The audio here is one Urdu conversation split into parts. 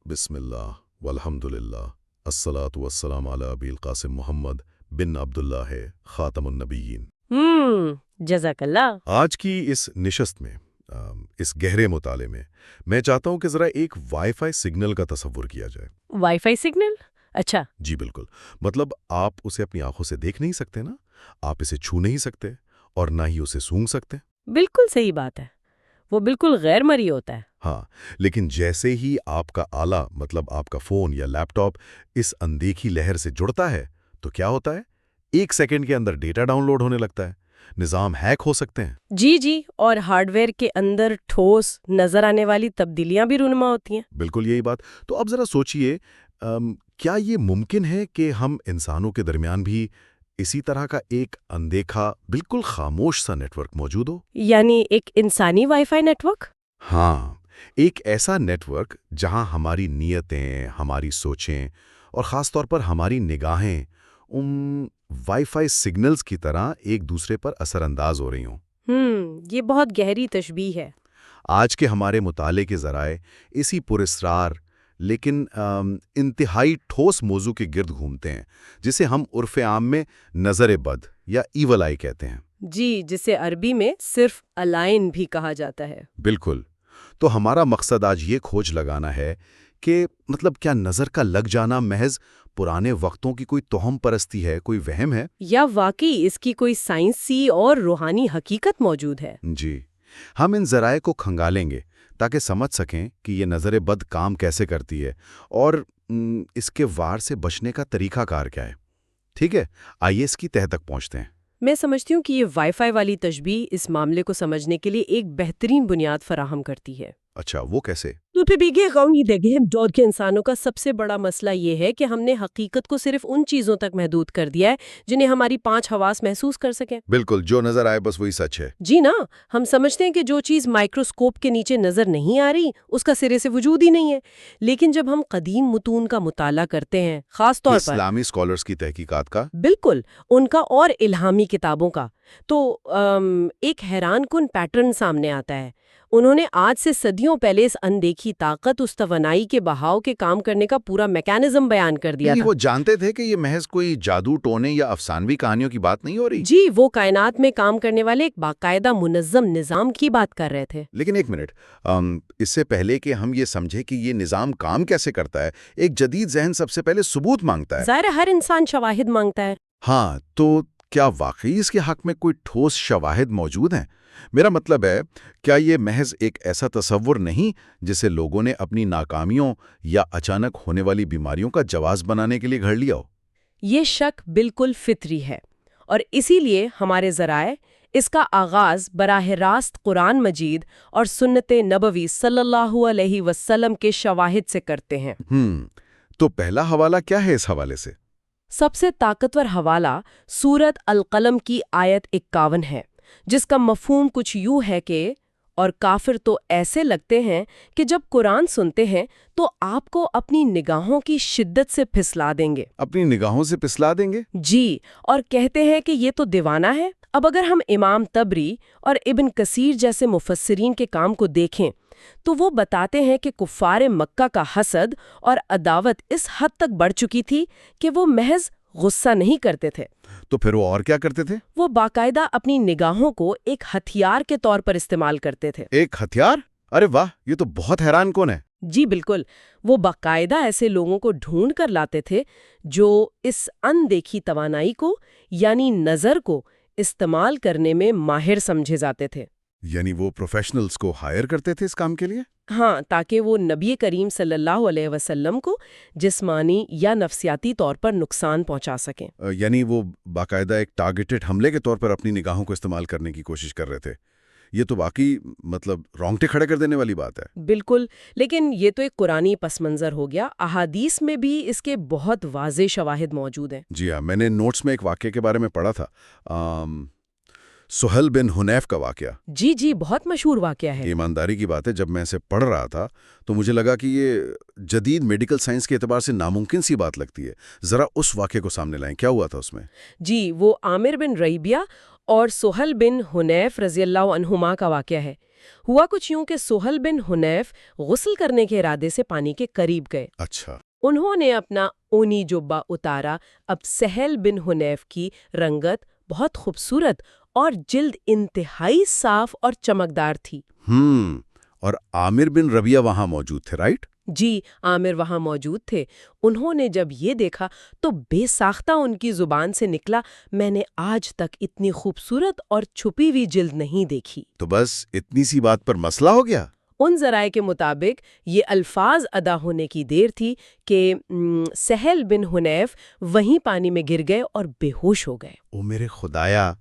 بسم اللہ والحمدللہ الصلاۃ والسلام علی ابی القاسم محمد بن عبداللہ ہے خاتم النبیین۔ جزاک اللہ۔ آج کی اس نشست میں اس گہرے مطالعے میں چاہتا ہوں کہ ذرا ایک وائی فائی سگنل کا تصور کیا جائے۔ Wi fi signal? اچھا۔ جی بالکل، مطلب آپ اسے اپنی آنکھوں سے دیکھ نہیں سکتے نا، آپ اسے چھو نہیں سکتے اور نہ ہی اسے سونگھ سکتے۔ بالکل صحیح بات ہے، وہ بالکل غیر مرئی ہوتا ہے۔ ہاں، لیکن جیسے ہی آپ کا آلہ مطلب آپ کا فون یا لیپ ٹاپ اس اندیکھی لہر سے جڑتا ہے تو کیا ہوتا ہے؟ 1 سیکنڈ کے اندر ڈیٹا ڈاؤن لوڈ ہونے لگتا ہے، نظام ہیک ہو سکتے ہیں۔ جی، اور ہارڈ ویئر کے اندر ٹھوس نظر آنے والی تبدیلیاں بھی رونما ہوتی ہیں۔ بالکل یہی بات۔ تو اب ذرا سوچئے، کیا یہ ممکن ہے کہ ہم انسانوں کے درمیان بھی اسی طرح کا ایک اندیکھا بالکل خاموش سا نیٹ ورک موجود ہو؟ یعنی ایک انسانی وائی فائی نیٹ ورک؟ ہاں، ایک ایسا نیٹ ورک جہاں ہماری نیتیں، ہماری سوچیں اور خاص طور پر ہماری نگاہیں ان وائی فائی سگنلز کی طرح ایک دوسرے پر اثر انداز ہو رہی ہوں۔ یہ بہت گہری تشبیہ ہے۔ آج کے ہمارے مطالعے کے ذرائع اسی پراسرار لیکن انتہائی ٹھوس موضوع کے گرد گھومتے ہیں، جسے ہم عرف عام میں نظر بد یا ایول آئی کہتے ہیں۔ جی، جسے عربی میں صرف الائن بھی کہا جاتا ہے۔ بالکل۔ تو ہمارا مقصد آج یہ کھوج لگانا ہے کہ مطلب کیا نظر کا لگ جانا محض پرانے وقتوں کی کوئی توہم پرستی ہے، کوئی وہم ہے، یا واقعی اس کی کوئی سائنسی اور روحانی حقیقت موجود ہے؟ جی، ہم ان ذرائع کو کھنگالیں گے تاکہ سمجھ سکیں کہ یہ نظر بد کام کیسے کرتی ہے اور اس کے وار سے بچنے کا طریقہ کار کیا ہے۔ ٹھیک ہے، آئیے اس کی تہہ تک پہنچتے ہیں۔ میں سمجھتی ہوں کہ یہ وائی فائی والی تشبیہ اس معاملے کو سمجھنے کے لیے ایک بہترین بنیاد فراہم کرتی ہے۔ اچھا، وہ کیسے؟ دور کے انسانوں کا سب سے بڑا مسئلہ یہ ہے کہ ہم نے حقیقت کو صرف ان چیزوں تک محدود کر دیا ہے جنہیں ہماری 5 حواس محسوس کر سکیں۔ بالکل، جو نظر آئے بس وہی سچ ہے۔ جی نا، ہم سمجھتے ہیں کہ جو چیز مائکروسکوپ کے نیچے نظر نہیں آ رہی اس کا سرے سے وجود ہی نہیں ہے، لیکن جب ہم قدیم متون کا مطالعہ کرتے ہیں، خاص طور پر اسلامی اسکالرز کی تحقیقات کا، بالکل ان کا اور الہامی کتابوں کا، تو ایک حیران کن پیٹرن سامنے آتا ہے۔ انہوں نے آج سے صدیوں پہلے اس اندیکھی طاقت، اس توانائی کے بہاؤ کے کام کرنے کا پورا میکانزم بیان کر دیا تھا۔ وہ جانتے تھے کہ یہ محض کوئی جادو ٹونے یا افسانوی کہانیوں کی بات نہیں ہو رہی۔ جی، وہ کائنات میں کام کرنے والے ایک باقاعدہ منظم نظام کی بات کر رہے تھے۔ لیکن ایک منٹ، اس سے پہلے کہ ہم یہ سمجھے کہ یہ نظام کام کیسے کرتا ہے، ایک جدید ذہن سب سے پہلے ثبوت مانگتا ہے۔ ظاہر ہر انسان شواہد مانگتا ہے۔ ہاں، تو کیا واقعی اس کے حق میں کوئی ٹھوس شواہد موجود ہیں؟ میرا مطلب ہے، کیا یہ محض ایک ایسا تصور نہیں جسے لوگوں نے اپنی ناکامیوں یا اچانک ہونے والی بیماریوں کا جواز بنانے کے لیے گھڑ لیا ہو؟ یہ شک بالکل فطری ہے، اور اسی لیے ہمارے ذرائع اس کا آغاز براہ راست قرآن مجید اور سنت نبوی صلی اللہ علیہ وسلم کے شواہد سے کرتے ہیں۔ تو پہلا حوالہ کیا ہے اس حوالے سے؟ سب سے طاقتور حوالہ سورت القلم کی آیت 51 ہے، جس کا مفہوم کچھ یوں ہے کہ اور کافر تو ایسے لگتے ہیں کہ جب قرآن سنتے ہیں تو آپ کو اپنی نگاہوں کی شدت سے پھسلا دیں گے۔ اپنی نگاہوں سے پھسلا دیں گے؟ جی، اور کہتے ہیں کہ یہ تو دیوانہ ہے۔ اب اگر ہم امام طبری اور ابن کثیر جیسے مفسرین کے کام کو دیکھیں تو وہ بتاتے ہیں کہ کفار مکہ کا حسد اور عداوت اس حد تک بڑھ چکی تھی کہ وہ محض غصہ نہیں کرتے تھے، تو پھر وہ اور کیا کرتے تھے؟ وہ باقاعدہ اپنی نگاہوں کو ایک ہتھیار کے طور پر استعمال کرتے تھے۔ ایک ہتھیار؟ ارے واہ، یہ تو بہت حیران کن ہے۔ جی بالکل، وہ باقاعدہ ایسے لوگوں کو ڈھونڈ کر لاتے تھے جو اس اندیکھی توانائی کو یعنی نظر کو استعمال کرنے میں ماہر سمجھے جاتے تھے۔ یعنی وہ پروفیشنلز کو ہائر کرتے تھے اس کام کے لیے؟ ہاں، تاکہ وہ نبی کریم صلی اللہ علیہ وسلم کو جسمانی یا نفسیاتی طور پر نقصان پہنچا سکیں۔ یعنی وہ باقاعدہ ایک ٹارگیٹڈ حملے کے طور پر اپنی نگاہوں کو استعمال کرنے کی کوشش کر رہے تھے۔ یہ تو واقعی مطلب رونگٹے کھڑے کر دینے والی بات ہے۔ بالکل، لیکن یہ تو ایک قرآنی پس منظر ہو گیا۔ احادیث میں بھی اس کے بہت واضح شواہد موجود ہیں۔ جی ہاں، میں نے نوٹس میں ایک واقعے کے بارے میں پڑھا تھا، سہیل بن حنیف کا واقعہ۔ جی، بہت مشہور واقعہ ہے۔ ایمانداری کی بات ہے، جب میں اسے پڑھ رہا تھا تو مجھے لگا کہ یہ جدید میڈیکل سائنس کے اعتبار سے ناممکن سی بات لگتی ہے۔ ذرا اس واقعے کو سامنے لائیں، کیا ہوا تھا اس میں؟ جی، وہ عامر بن ربیعہ اور سہیل بن حنیف رضی اللہ عنہما کا واقعہ ہے۔ ہوا کچھ یوں کہ سہل بن حنیف غسل کرنے کے ارادے سے پانی کے قریب گئے۔ اچھا، انہوں نے اپنا اونی جبہ اتارا۔ اب سہل بن حنیف کی رنگت بہت خوبصورت اور جلد انتہائی صاف اور چمکدار تھی۔ اور عامر بن ربیعہ وہاں موجود تھے، رائٹ؟ جی، عامر وہاں موجود تھے۔ انہوں نے جب یہ دیکھا تو بے ساختہ ان کی زبان سے نکلا، میں نے آج تک اتنی خوبصورت اور چھپی ہوئی جلد نہیں دیکھی۔ تو بس اتنی سی بات پر مسئلہ ہو گیا؟ ان ذرائع کے مطابق یہ الفاظ ادا ہونے کی دیر تھی کہ سہل بن حنیف وہیں پانی میں گر گئے اور بے ہوش ہو گئے۔ او میرے خدایا،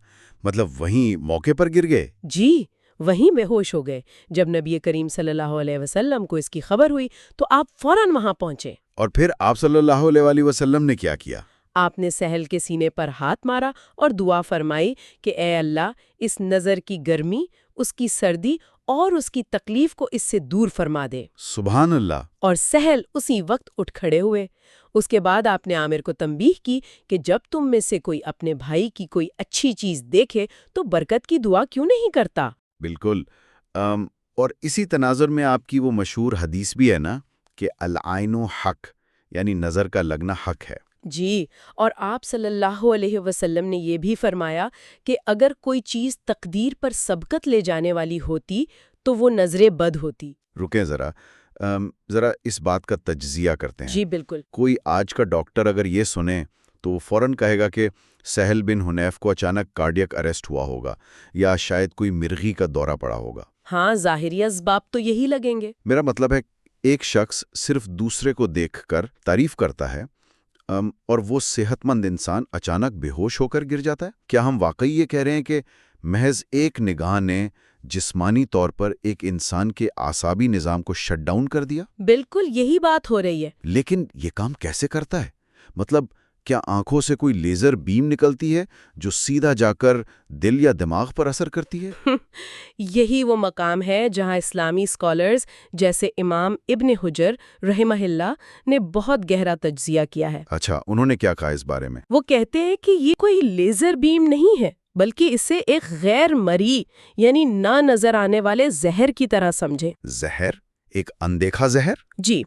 مطلب وہیں موقع پر گر گئے؟ جی، وہیں بے ہوش ہو گئے۔ جب نبی کریم صلی اللہ علیہ وسلم کو اس کی خبر ہوئی تو آپ فوراً وہاں پہنچے۔ اور پھر آپ صلی اللہ علیہ وسلم نے کیا کیا؟ آپ نے سہل کے سینے پر ہاتھ مارا اور دعا فرمائی کہ اے اللہ، اس نظر کی گرمی، اس کی سردی اور اس کی تکلیف کو اس سے دور فرما دے۔ سبحان اللہ۔ اور سہل اسی وقت اٹھ کھڑے ہوئے۔ اس کے بعد آپ نے عامر کو تنبیہ کی کہ جب تم میں سے کوئی اپنے بھائی کی کوئی اچھی چیز دیکھے تو برکت کی دعا کیوں نہیں کرتا؟ بالکل۔ اور اسی تناظر میں آپ کی وہ مشہور حدیث بھی ہے نا کہ العین حق، یعنی نظر کا لگنا حق ہے۔ جی، اور آپ صلی اللہ علیہ وسلم نے یہ بھی فرمایا کہ اگر کوئی چیز تقدیر پر سبقت لے جانے والی ہوتی تو وہ نظر بد ہوتی۔ رکیں ذرا اس بات کا تجزیہ کرتے ہیں۔ جی بالکل۔ کوئی آج کا ڈاکٹر اگر یہ سنے تو وہ فوراً کہے گا کہ سہل بن حنیف کو اچانک کارڈیک اریسٹ ہوا ہوگا یا شاید کوئی مرغی کا دورہ پڑا ہوگا۔ ہاں، ظاہری اسباب تو یہی لگیں گے۔ میرا مطلب ہے ایک شخص صرف دوسرے کو دیکھ کر تعریف کرتا ہے اور وہ صحت مند انسان اچانک بے ہوش ہو کر گر جاتا ہے۔ کیا ہم واقعی یہ کہہ رہے ہیں کہ محض ایک نگاہ نے جسمانی طور پر ایک انسان کے اعصابی نظام کو شٹ ڈاؤن کر دیا؟ بالکل یہی بات ہو رہی ہے۔ لیکن یہ کام کیسے کرتا ہے؟ مطلب کیا آنکھوں سے کوئی لیزر بیم نکلتی ہے جو سیدھا جا کر دل یا دماغ پر اثر کرتی ہے؟ یہی وہ مقام ہے جہاں اسلامی اسکالرز جیسے امام ابن حجر رحمہ اللہ نے بہت گہرا تجزیہ کیا ہے۔ اچھا، انہوں نے کیا کہا اس بارے میں؟ وہ کہتے ہیں کہ یہ کوئی لیزر بیم نہیں ہے، بلکہ اسے ایک غیر مرئی یعنی نہ نظر آنے والے زہر کی طرح سمجھیں۔ زہر؟ ایک اندیکھا زہر؟ جی،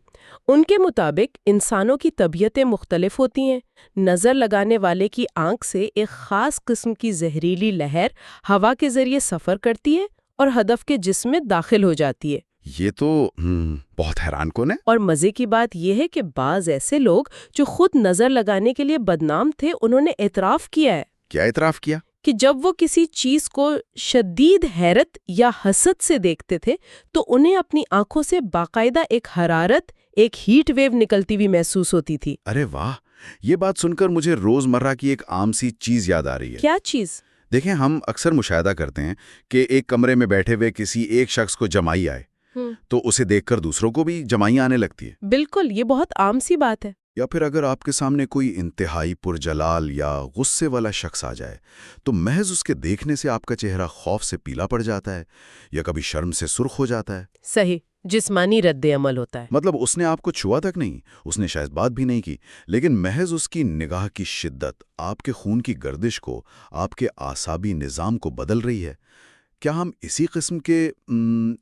ان کے مطابق انسانوں کی طبیعتیں مختلف ہوتی ہیں۔ نظر لگانے والے کی آنکھ سے ایک خاص قسم کی زہریلی لہر ہوا کے ذریعے سفر کرتی ہے اور ہدف کے جسم میں داخل ہو جاتی ہے۔ یہ تو بہت حیران کن ہے۔ اور مزے کی بات یہ ہے کہ بعض ایسے لوگ جو خود نظر لگانے کے لیے بدنام تھے، انہوں نے اعتراف کیا ہے۔ کیا اعتراف کیا؟ کہ جب وہ کسی چیز کو شدید حیرت یا حسد سے دیکھتے تھے تو انہیں اپنی آنکھوں سے باقاعدہ ایک حرارت، ایک ہیٹ ویو نکلتی ہوئی محسوس ہوتی تھی۔ ارے واہ، یہ بات سن کر مجھے روزمرہ کی ایک عام سی چیز یاد آ رہی ہے۔ کیا چیز؟ دیکھیں، ہم اکثر مشاہدہ کرتے ہیں کہ ایک کمرے میں بیٹھے ہوئے کسی ایک شخص کو جمائی آئے تو اسے دیکھ کر دوسروں کو بھی جمائی آنے لگتی ہے۔ بالکل، یہ بہت عام سی بات ہے۔ یا پھر اگر آپ کے سامنے کوئی انتہائی پرجلال یا غصے والا شخص آ جائے تو محض اس کے دیکھنے سے آپ کا چہرہ خوف سے پیلا پڑ جاتا ہے یا کبھی شرم سے سرخ ہو جاتا ہے۔ صحیح، جسمانی رد عمل ہوتا ہے۔ مطلب اس نے آپ کو چھوا تک نہیں، اس نے شاید بات بھی نہیں کی، لیکن محض اس کی نگاہ کی شدت آپ کے خون کی گردش کو، آپ کے اعصابی نظام کو بدل رہی ہے۔ کیا ہم اسی قسم کے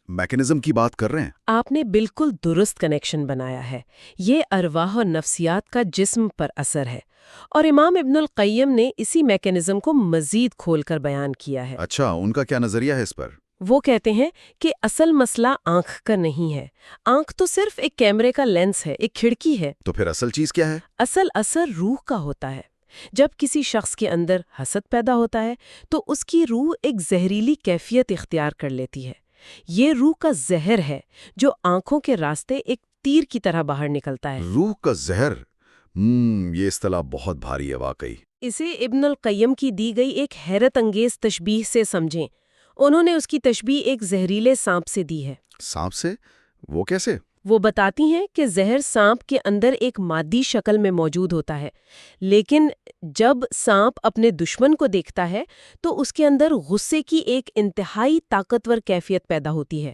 میکانزم کی بات کر رہے ہیں؟ آپ نے بالکل درست کنیکشن بنایا ہے۔ یہ ارواح اور نفسیات کا جسم پر اثر ہے، اور امام ابن القیم نے اسی میکانزم کو مزید کھول کر بیان کیا ہے۔ اچھا، ان کا کیا نظریہ ہے اس پر؟ وہ کہتے ہیں کہ اصل مسئلہ آنکھ کا نہیں ہے۔ آنکھ تو صرف ایک کیمرے کا لینس ہے، ایک کھڑکی ہے۔ تو پھر اصل چیز کیا ہے؟ اصل اثر روح کا ہوتا ہے۔ جب کسی شخص کے اندر حسد پیدا ہوتا ہے تو اس کی روح ایک زہریلی کیفیت اختیار کر لیتی ہے۔ یہ روح کا زہر ہے جو آنکھوں کے راستے ایک تیر کی طرح باہر نکلتا ہے۔ روح کا زہر؟ یہ اصطلاح بہت بھاری ہے واقعی۔ اسے ابن القیم کی دی گئی ایک حیرت انگیز تشبیہ سے سمجھیں۔ انہوں نے اس کی تشبیہ ایک زہریلے سانپ سے دی ہے۔ سانپ سے؟ وہ کیسے؟ وہ بتاتی ہیں کہ زہر سانپ کے اندر ایک مادی شکل میں موجود ہوتا ہے، لیکن جب سانپ اپنے دشمن کو دیکھتا ہے تو اس کے اندر غصے کی ایک انتہائی طاقتور کیفیت پیدا ہوتی ہے۔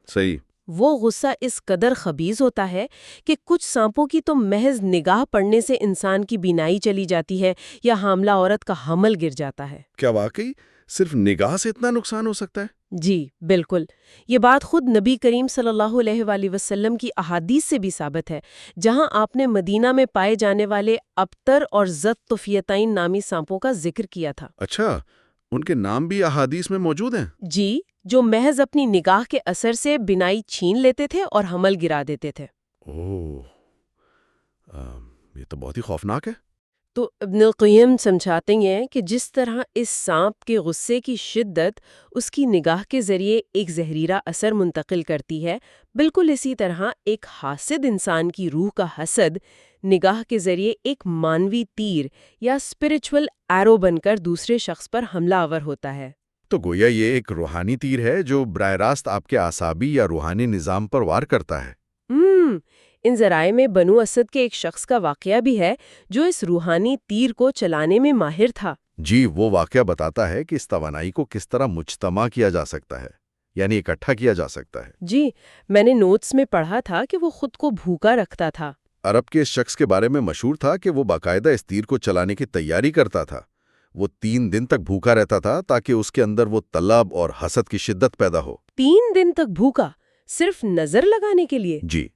صحیح۔ وہ غصہ اس قدر خبیث ہوتا ہے کہ کچھ سانپوں کی تو محض نگاہ پڑنے سے انسان کی بینائی چلی جاتی ہے یا حاملہ عورت کا حمل گر جاتا ہے۔ کیا واقعی صرف نگاہ سے اتنا نقصان ہو سکتا ہے؟ جی بالکل، یہ بات خود نبی کریم صلی اللہ علیہ وآلہ وسلم کی احادیث سے بھی ثابت ہے، جہاں آپ نے مدینہ میں پائے جانے والے ابتر اور زت طفیلتین نامی سانپوں کا ذکر کیا تھا۔ اچھا، ان کے نام بھی احادیث میں موجود ہیں؟ جی، جو محض اپنی نگاہ کے اثر سے بینائی چھین لیتے تھے اور حمل گرا دیتے تھے۔ اوہ، یہ تو بہت ہی خوفناک ہے۔ تو ابن القیم سمجھاتے ہیں کہ جس طرح اس سانپ کے غصے کی شدت اس کی نگاہ کے ذریعے ایک زہریلا اثر منتقل کرتی ہے، بالکل اسی طرح ایک حاسد انسان کی روح کا حسد نگاہ کے ذریعے ایک مانوی تیر یا اسپرچول ایرو بن کر دوسرے شخص پر حملہ آور ہوتا ہے۔ تو گویا یہ ایک روحانی تیر ہے جو براہ راست آپ کے اعصابی یا روحانی نظام پر وار کرتا ہے۔ ان ذرائع میں بنو اسد کے ایک شخص کا واقعہ بھی ہے جو اس روحانی تیر کو چلانے میں ماہر تھا۔ جی، وہ واقعہ بتاتا ہے کہ اس توانائی کو کس طرح مجتمع کیا جا سکتا ہے، یعنی اکٹھا کیا جا سکتا ہے۔ جی، میں نے نوٹس میں پڑھا تھا کہ وہ خود کو بھوکا رکھتا تھا۔ عرب کے اس شخص کے بارے میں مشہور تھا کہ وہ باقاعدہ اس تیر کو چلانے کی تیاری کرتا تھا۔ وہ 3 دن تک بھوکا رہتا تھا تاکہ اس کے اندر وہ طلب اور حسد کی شدت پیدا ہو۔ 3 دن تک بھوکا، صرف نظر لگانے کے لیے؟ جی،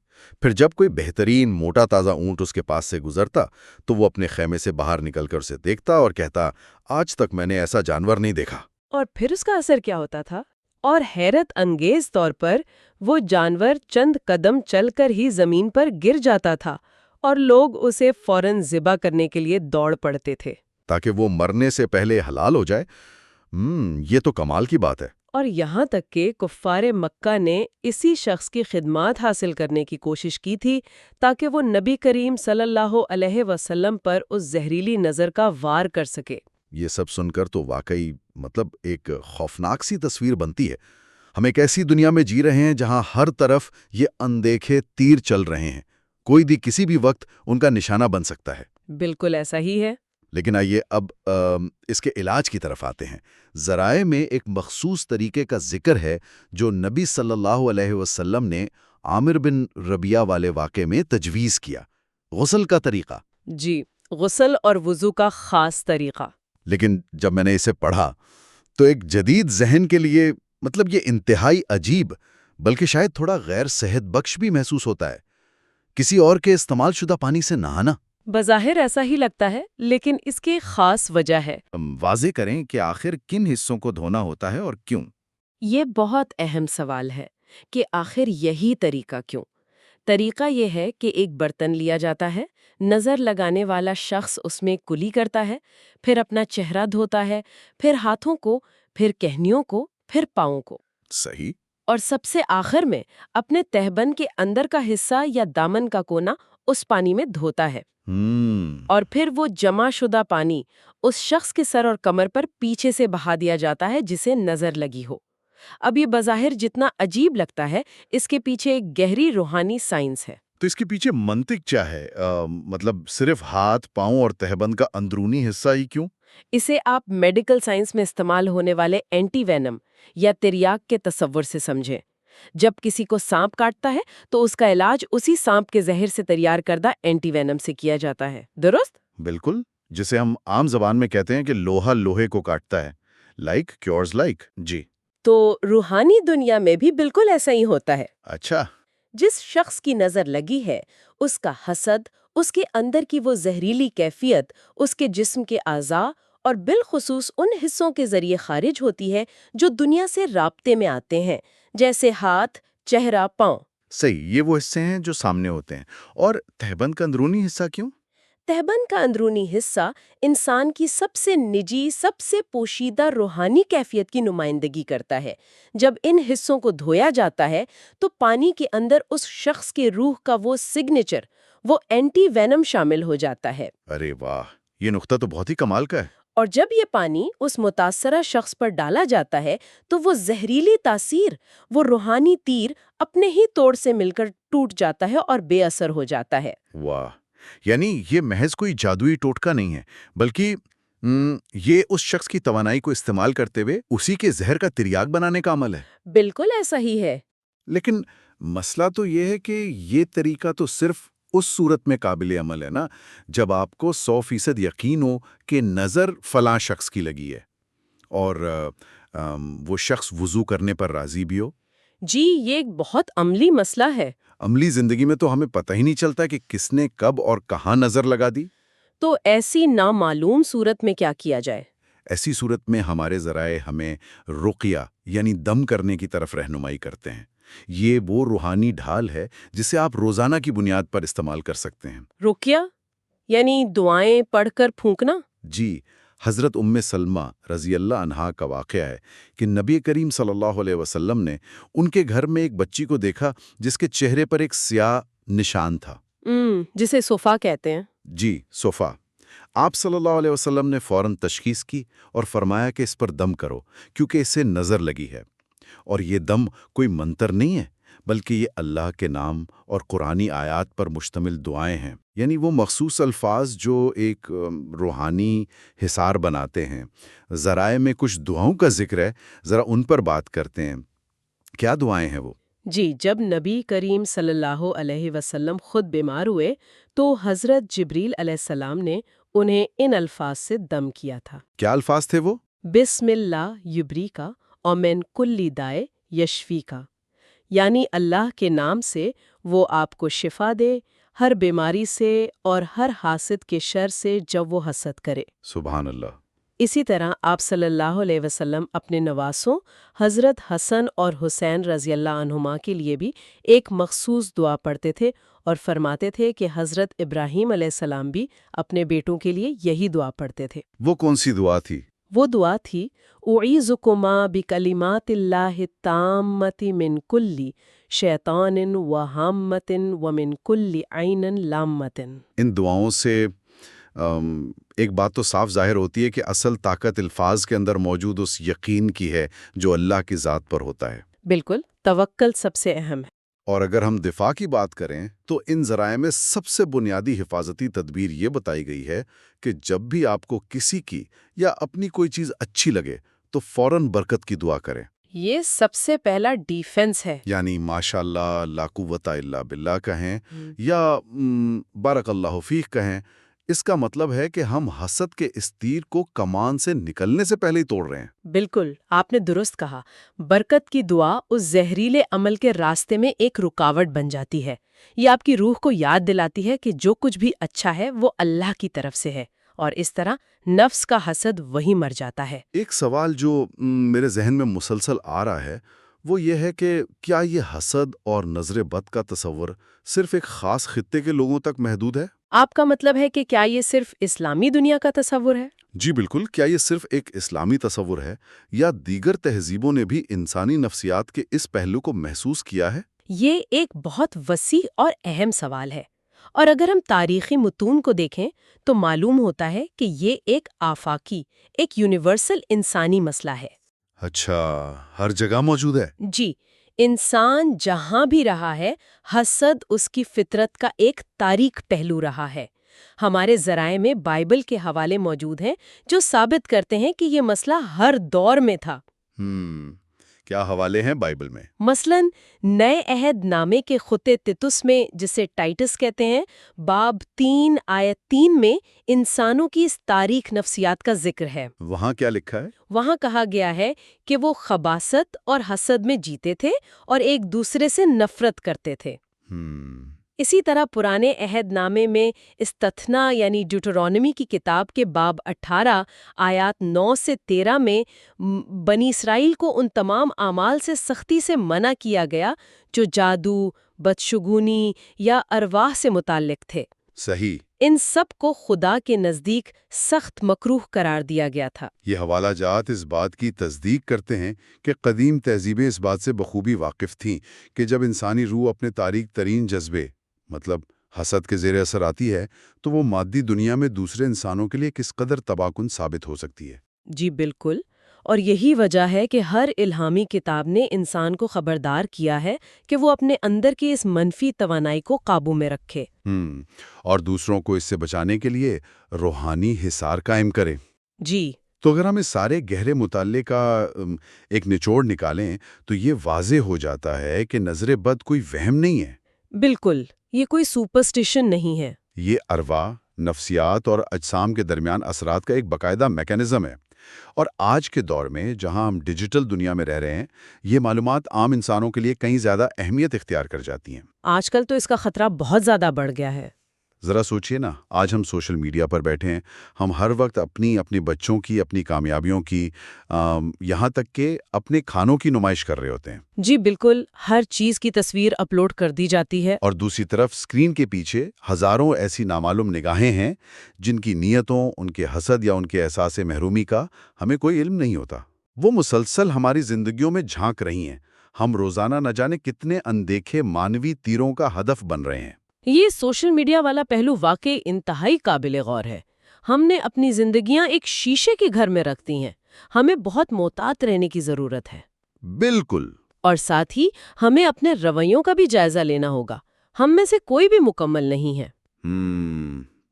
پھر جب کوئی بہترین موٹا تازہ اونٹ اس کے پاس سے گزرتا تو وہ اپنے خیمے سے باہر نکل کر اسے دیکھتا اور کہتا، آج تک میں نے ایسا جانور نہیں دیکھا۔ اور پھر اس کا اثر کیا ہوتا تھا؟ اور حیرت انگیز طور پر وہ جانور چند قدم چل کر ہی زمین پر گر جاتا تھا اور لوگ اسے فوراً ذبح کرنے کے لیے دوڑ پڑتے تھے، تاکہ وہ مرنے سے پہلے حلال ہو جائے۔ یہ تو کمال کی بات ہے۔ اور یہاں تک کہ کفار مکہ نے اسی شخص کی خدمات حاصل کرنے کی کوشش کی تھی تاکہ وہ نبی کریم صلی اللہ علیہ وسلم پر اس زہریلی نظر کا وار کر سکے۔ یہ سب سن کر تو واقعی ایک خوفناک سی تصویر بنتی ہے۔ ہم ایک ایسی دنیا میں جی رہے ہیں جہاں ہر طرف یہ اندیکھے تیر چل رہے ہیں، کوئی بھی کسی بھی وقت ان کا نشانہ بن سکتا ہے۔ بالکل ایسا ہی ہے۔ لیکن آئیے اب اس کے علاج کی طرف آتے ہیں۔ ذرائع میں ایک مخصوص طریقے کا ذکر ہے جو نبی صلی اللہ علیہ وسلم نے عامر بن ربیہ والے واقعے میں تجویز کیا، غسل کا طریقہ۔ جی، غسل اور وضو کا خاص طریقہ۔ لیکن جب میں نے اسے پڑھا تو ایک جدید ذہن کے لیے یہ انتہائی عجیب بلکہ شاید تھوڑا غیر صحت بخش بھی محسوس ہوتا ہے۔ کسی اور کے استعمال شدہ پانی سے نہانا۔ بظاہر ایسا ہی لگتا ہے، لیکن اس کی خاص وجہ ہے۔ واضح کریں کہ آخر کن حصوں کو دھونا ہوتا ہے اور کیوں؟ یہ بہت اہم سوال ہے کہ آخر یہی طریقہ کیوں؟ طریقہ یہ ہے کہ ایک برتن لیا جاتا ہے، نظر لگانے والا شخص اس میں کلی کرتا ہے، پھر اپنا چہرہ دھوتا ہے، پھر ہاتھوں کو، پھر کہنیوں کو، پھر پاؤں کو۔ صحیح۔ اور سب سے آخر میں اپنے تہبند کے اندر کا حصہ یا دامن کا کونا اس پانی میں دھوتا ہے۔ اور پھر وہ جمع شدہ پانی اس شخص کے سر اور کمر پر پیچھے سے بہا دیا جاتا ہے جسے نظر لگی ہو۔ اب یہ بظاہر جتنا عجیب لگتا ہے، اس کے پیچھے ایک گہری روحانی سائنس ہے۔ تو اس کے پیچھے منطق کیا ہے؟ صرف ہاتھ، پاؤں اور تہبند کا اندرونی حصہ ہی کیوں؟ اسے آپ میڈیکل سائنس میں استعمال ہونے والے اینٹی وینم یا تریاک کے تصور سے سمجھیں۔ جب کسی کو سانپ کاٹتا ہے تو اس کا علاج اسی سانپ کے زہر سے تیار کردہ اینٹی وینم سے کیا جاتا ہے، درست؟ بالکل، جسے ہم عام زبان میں کہتے ہیں کہ لوہا لوہے کو کاٹتا ہے، لائک کیورز لائک۔ جی، تو روحانی دنیا میں بھی بالکل ایسا ہی ہوتا ہے۔ اچھا۔ جس شخص کی نظر لگی ہے، اس کا حسد، اس کے اندر کی وہ زہریلی کیفیت اس کے جسم کے اعضاء اور بالخصوص ان حصوں کے ذریعے خارج ہوتی ہے جو دنیا سے رابطے میں آتے ہیں، جیسے ہاتھ، چہرہ، پاؤں۔ صحیح، یہ وہ حصے ہیں جو سامنے ہوتے ہیں۔ اور تہبند کا اندرونی حصہ کیوں؟ تہبند کا اندرونی حصہ انسان کی سب سے نجی، سب سے پوشیدہ روحانی کیفیت کی نمائندگی کرتا ہے۔ جب ان حصوں کو دھویا جاتا ہے تو پانی کے اندر اس شخص کے روح کا وہ سگنیچر، وہ اینٹی وینم شامل ہو جاتا ہے۔ ارے واہ، یہ نقطہ تو بہت ہی کمال کا ہے۔ اور جب یہ پانی اس متاثرہ شخص پر ڈالا جاتا ہے تو وہ زہریلی تاثیر، وہ روحانی تیر اپنے ہی توڑ سے مل کر ٹوٹ جاتا ہے اور بے اثر ہو جاتا ہے۔ واہ، یعنی یہ محض کوئی جادوئی ٹوٹکا نہیں ہے، بلکہ یہ اس شخص کی توانائی کو استعمال کرتے ہوئے اسی کے زہر کا تریاک بنانے کا عمل ہے۔ بالکل ایسا ہی ہے۔ لیکن مسئلہ تو یہ ہے کہ یہ طریقہ تو صرف اس صورت میں قابل عمل ہے نا جب آپ کو 100% یقین ہو کہ نظر فلاں شخص کی لگی ہے، اور وہ شخص وضو کرنے پر راضی بھی ہو؟ جی، یہ ایک بہت عملی مسئلہ ہے۔ عملی زندگی میں تو ہمیں پتہ ہی نہیں چلتا کہ کس نے کب اور کہاں نظر لگا دی۔ تو ایسی نامعلوم صورت میں کیا کیا جائے؟ ایسی صورت میں ہمارے ذرائع ہمیں رقیہ یعنی دم کرنے کی طرف رہنمائی کرتے ہیں۔ یہ وہ روحانی ڈھال ہے جسے آپ روزانہ کی بنیاد پر استعمال کر سکتے ہیں۔ رقیہ یعنی دعائیں پڑھ کر پھونکنا؟ جی، حضرت سلمہ رضی اللہ عنہا کا واقعہ ہے کہ نبی کریم صلی اللہ علیہ وسلم نے ان کے گھر میں ایک بچی کو دیکھا جس کے چہرے پر ایک سیاہ نشان تھا۔ جسے صفا کہتے ہیں۔ جی، صفا۔ آپ صلی اللہ علیہ وسلم نے فوراً تشخیص کی اور فرمایا کہ اس پر دم کرو کیونکہ اس سے نظر لگی ہے، اور یہ دم کوئی منتر نہیں ہے بلکہ یہ اللہ کے نام اور قرآنی آیات پر مشتمل دعائیں ہیں، یعنی وہ مخصوص الفاظ جو ایک روحانی حصار بناتے ہیں۔ ذرائع میں کچھ دعاؤں کا ذکر ہے، ذرا ان پر بات کرتے ہیں۔ کیا دعائیں ہیں وہ؟ جی، جب نبی کریم صلی اللہ علیہ وسلم خود بیمار ہوئے تو حضرت جبریل علیہ السلام نے انہیں ان الفاظ سے دم کیا تھا۔ کیا الفاظ تھے وہ؟ بسم اللہ یبریکا اور من کلی دائے یشفیکا، یعنی اللہ کے نام سے وہ آپ کو شفا دے ہر بیماری سے اور ہر حاسد کے شر سے جب وہ حسد کرے۔ سبحان اللہ۔ اسی طرح آپ صلی اللہ علیہ وسلم اپنے نواسوں حضرت حسن اور حسین رضی اللہ عنہما کے لیے بھی ایک مخصوص دعا پڑھتے تھے اور فرماتے تھے کہ حضرت ابراہیم علیہ السلام بھی اپنے بیٹوں کے لیے یہی دعا پڑھتے تھے۔ وہ کون سی دعا تھی؟ وہ دعا تھی اعیذکما بکلمات اللہ التامۃ من کل شیطان وہامۃ ومن کل عین لامۃ۔ ان دعاؤں سے ایک بات تو صاف ظاہر ہوتی ہے کہ اصل طاقت الفاظ کے اندر موجود اس یقین کی ہے جو اللہ کی ذات پر ہوتا ہے۔ بالکل، توکل سب سے اہم ہے۔ اور اگر ہم دفاع کی بات کریں تو ان ذرائع میں سب سے بنیادی حفاظتی تدبیر یہ بتائی گئی ہے کہ جب بھی آپ کو کسی کی یا اپنی کوئی چیز اچھی لگے تو فوراً برکت کی دعا کریں۔ یہ سب سے پہلا ڈیفنس ہے، یعنی ماشاء اللہ، لا قوت الا باللہ کہیں یا بارک اللہ فیک کہیں۔ اس کا مطلب ہے کہ ہم حسد کے اس تیر کو کمان سے نکلنے سے پہلے ہی توڑ رہے ہیں۔ بالکل، آپ نے درست کہا۔ برکت کی دعا اس زہریلے عمل کے راستے میں ایک رکاوٹ بن جاتی ہے۔ یہ آپ کی روح کو یاد دلاتی ہے کہ جو کچھ بھی اچھا ہے وہ اللہ کی طرف سے ہے، اور اس طرح نفس کا حسد وہی مر جاتا ہے۔ ایک سوال جو میرے ذہن میں مسلسل آ رہا ہے وہ یہ ہے کہ کیا یہ حسد اور نظر بد کا تصور صرف ایک خاص خطے کے لوگوں تک محدود ہے؟ آپ کا مطلب ہے کہ کیا یہ صرف اسلامی دنیا کا تصور ہے؟ جی بالکل، کیا یہ صرف ایک اسلامی تصور ہے یا دیگر تہذیبوں نے بھی انسانی نفسیات کے اس پہلو کو محسوس کیا ہے؟ یہ ایک بہت وسیع اور اہم سوال ہے، اور اگر ہم تاریخی متون کو دیکھیں تو معلوم ہوتا ہے کہ یہ ایک آفاقی، ایک یونیورسل انسانی مسئلہ ہے۔ اچھا، ہر جگہ موجود ہے؟ جی، انسان جہاں بھی رہا ہے، حسد اس کی فطرت کا ایک تاریک پہلو رہا ہے۔ ہمارے ذرائع میں بائبل کے حوالے موجود ہیں جو ثابت کرتے ہیں کہ یہ مسئلہ ہر دور میں تھا۔ کیا حوالے ہیں بائبل میں؟ مثلاً نئے عہد نامے کے خطے تیتس میں، جسے ٹائٹس کہتے ہیں، باب 3 آیت 3 میں انسانوں کی اس تاریک نفسیات کا ذکر ہے۔ وہاں کیا لکھا ہے؟ وہاں کہا گیا ہے کہ وہ خباثت اور حسد میں جیتے تھے اور ایک دوسرے سے نفرت کرتے تھے۔ اسی طرح پرانے عہد نامے میں استثنا یعنی ڈیوٹرانومی کی کتاب کے باب 18 آیات 9 سے 13 میں بنی اسرائیل کو ان تمام اعمال سے سختی سے منع کیا گیا جو جادو، بدشگونی یا ارواح سے متعلق تھے۔ صحیح۔ ان سب کو خدا کے نزدیک سخت مکروہ قرار دیا گیا تھا۔ یہ حوالہ جات اس بات کی تصدیق کرتے ہیں کہ قدیم تہذیبیں اس بات سے بخوبی واقف تھیں کہ جب انسانی روح اپنے تاریک ترین جذبے مطلب حسد کے زیر اثر آتی ہے تو وہ مادی دنیا میں دوسرے انسانوں کے لیے کس قدر تباہ کن ثابت ہو سکتی ہے۔ جی بالکل، اور یہی وجہ ہے کہ ہر الہامی کتاب نے انسان کو خبردار کیا ہے کہ وہ اپنے اندر کی اس منفی توانائی کو قابو میں رکھے اور دوسروں کو اس سے بچانے کے لیے روحانی حصار قائم کرے۔ جی، تو اگر ہم اس سارے گہرے مطالعے کا ایک نچوڑ نکالیں تو یہ واضح ہو جاتا ہے کہ نظر بد کوئی وہم نہیں ہے۔ بالکل، یہ کوئی سپرسٹیشن نہیں ہے۔ یہ ارواح، نفسیات اور اجسام کے درمیان اثرات کا ایک باقاعدہ میکانزم ہے۔ اور آج کے دور میں جہاں ہم ڈیجیٹل دنیا میں رہ رہے ہیں، یہ معلومات عام انسانوں کے لیے کہیں زیادہ اہمیت اختیار کر جاتی ہیں۔ آج کل تو اس کا خطرہ بہت زیادہ بڑھ گیا ہے۔ ذرا سوچئے نا، آج ہم سوشل میڈیا پر بیٹھے ہیں، ہم ہر وقت اپنی بچوں کی، اپنی کامیابیوں کی، یہاں تک کہ اپنے کھانوں کی نمائش کر رہے ہوتے ہیں۔ جی بالکل، ہر چیز کی تصویر اپلوڈ کر دی جاتی ہے۔ اور دوسری طرف اسکرین کے پیچھے ہزاروں ایسی نامعلوم نگاہیں ہیں جن کی نیتوں، ان کے حسد یا ان کے احساس محرومی کا ہمیں کوئی علم نہیں ہوتا۔ وہ مسلسل ہماری زندگیوں میں جھانک رہی ہیں۔ ہم روزانہ نہ جانے کتنے اندیکھے مانوی تیروں کا ہدف بن رہے ہیں۔ یہ سوشل میڈیا والا پہلو واقعی انتہائی قابل غور ہے۔ ہم نے اپنی زندگیاں ایک شیشے کے گھر میں رکھ دی ہیں۔ ہمیں بہت محتاط رہنے کی ضرورت ہے۔ بالکل۔ اور ساتھ ہی ہمیں اپنے رویوں کا بھی جائزہ لینا ہوگا۔ ہم میں سے کوئی بھی مکمل نہیں ہے۔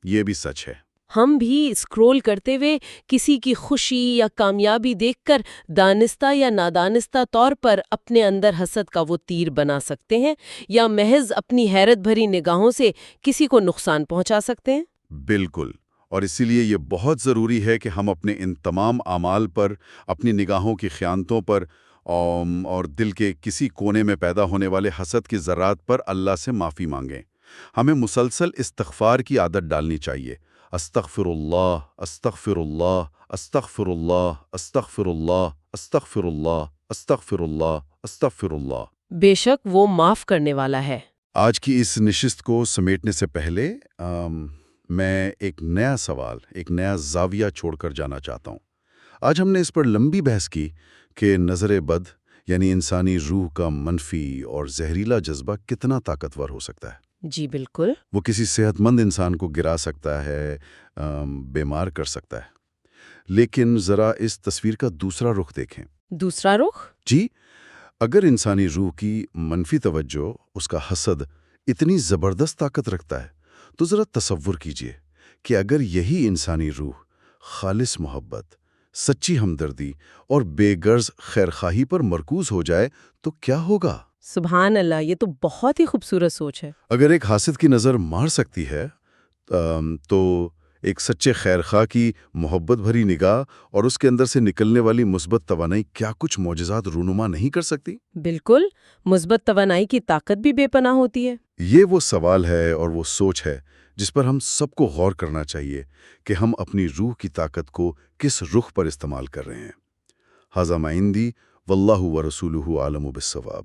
یہ بھی سچ ہے۔ ہم بھی اسکرول کرتے ہوئے کسی کی خوشی یا کامیابی دیکھ کر دانستہ یا نادانستہ طور پر اپنے اندر حسد کا وہ تیر بنا سکتے ہیں، یا محض اپنی حیرت بھری نگاہوں سے کسی کو نقصان پہنچا سکتے ہیں۔ بالکل، اور اسی لیے یہ بہت ضروری ہے کہ ہم اپنے ان تمام اعمال پر، اپنی نگاہوں کی خیانتوں پر اور دل کے کسی کونے میں پیدا ہونے والے حسد کی ذرات پر اللہ سے معافی مانگیں۔ ہمیں مسلسل استغفار کی عادت ڈالنی چاہیے۔ استغفر اللہ، استغفر اللہ، استغفر اللہ، استغفر اللہ، استغفر اللہ، استغفر اللہ، استغفر اللہ۔ بے شک وہ معاف کرنے والا ہے۔ آج کی اس نشست کو سمیٹنے سے پہلے میں ایک نیا سوال، ایک نیا زاویہ چھوڑ کر جانا چاہتا ہوں۔ آج ہم نے اس پر لمبی بحث کی کہ نظر بد، یعنی انسانی روح کا منفی اور زہریلا جذبہ کتنا طاقتور ہو سکتا ہے۔ جی بالکل۔ وہ کسی صحت مند انسان کو گرا سکتا ہے، بیمار کر سکتا ہے۔ لیکن ذرا اس تصویر کا دوسرا رخ دیکھیں۔ دوسرا رخ؟ جی، اگر انسانی روح کی منفی توجہ، اس کا حسد اتنی زبردست طاقت رکھتا ہے، تو ذرا تصور کیجئے کہ اگر یہی انسانی روح خالص محبت، سچی ہمدردی اور بے غرض خیرخواہی پر مرکوز ہو جائے تو کیا ہوگا؟ سبحان اللہ، یہ تو بہت ہی خوبصورت سوچ ہے۔ اگر ایک حاسد کی نظر مار سکتی ہے تو ایک سچے خیرخواہ کی محبت بھری نگاہ اور اس کے اندر سے نکلنے والی مثبت توانائی کیا کچھ معجزات رونما نہیں کر سکتی؟ بالکل، مثبت توانائی کی طاقت بھی بے پناہ ہوتی ہے۔ یہ وہ سوال ہے اور وہ سوچ ہے جس پر ہم سب کو غور کرنا چاہیے کہ ہم اپنی روح کی طاقت کو کس رخ پر استعمال کر رہے ہیں۔ ھذا ما عندی واللہ ورسولہ اعلم بالصواب۔